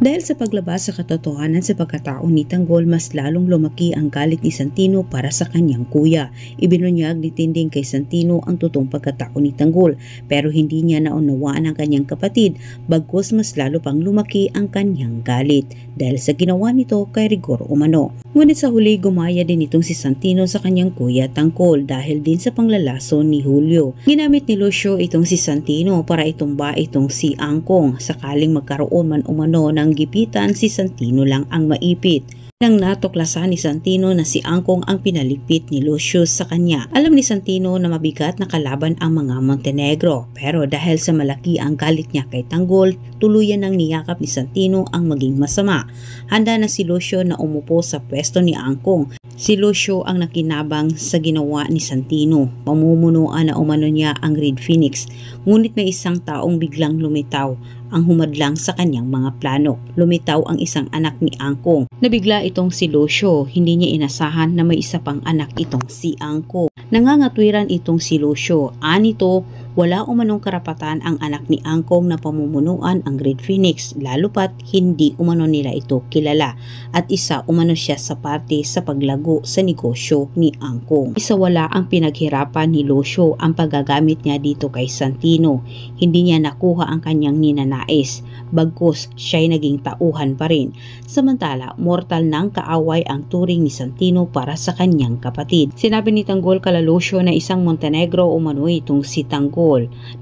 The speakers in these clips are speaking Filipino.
Dahil sa paglabas sa katotohanan sa pagkatao ni Tanggol, mas lalong lumaki ang galit ni Santino para sa kanyang kuya. Ibinunyag ni Tinding kay Santino ang totoong pagkatao ni Tanggol, pero hindi niya naunawaan ang kanyang kapatid, bagkus mas lalo pang lumaki ang kanyang galit dahil sa ginawa nito kay Rigor umano. Ngunit sa huli, gumaya din itong si Santino sa kanyang kuya Tanggol dahil din sa panglalaso ni Julio. Ginamit ni Lucio itong si Santino para itumba itong si Angkong. Sakaling magkaroon man umano ng gipitan, si Santino lang ang maipit. Nang natuklasan ni Santino na si Angkong ang pinalipit ni Lucius sa kanya. Alam ni Santino na mabigat na kalaban ang mga Montenegro, pero dahil sa malaki ang galit niya kay Tanggol, tuluyan nang niyakap ni Santino ang maging masama. Handa na si Lucio na umupo sa pwesto ni Angkong. Si Lucio ang nakinabang sa ginawa ni Santino. Pamumunuan na umano niya ang Red Phoenix, ngunit may isang taong biglang lumitaw ang humadlang sa kanyang mga plano. Lumitaw ang isang anak ni Angkong. Nabigla itong si Lucio, hindi niya inasahan na may isa pang anak itong si Angkong. Nangangatwiran itong si Lucio. Anito, wala umanong karapatan ang anak ni Angkong na pamumunuan ang Red Phoenix, lalo pat hindi umano nila ito kilala at isa umano siya sa parte sa paglago sa negosyo ni Angkong. Isa wala ang pinaghirapan ni Lucio ang paggagamit niya dito kay Santino. Hindi niya nakuha ang kanyang ninanais, bagkus siya'y naging tauhan pa rin. Samantala, mortal ng kaaway ang turing ni Santino para sa kanyang kapatid. Sinabi ni Tanggol kala Lucio na isang Montenegro umano itong si Tanggol.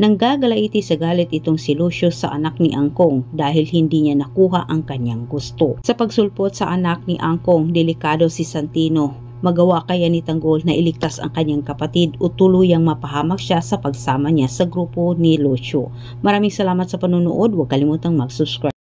Nang gagalaiti sa galit itong si Lucio sa anak ni Angkong dahil hindi niya nakuha ang kanyang gusto. Sa pagsulpot sa anak ni Angkong, delikado si Santino. Magawa kaya ni Tanggol na iligtas ang kanyang kapatid o tuluyang mapahamak siya sa pagsama niya sa grupo ni Lucio. Maraming salamat sa panunood. Huwag kalimutang mag-subscribe.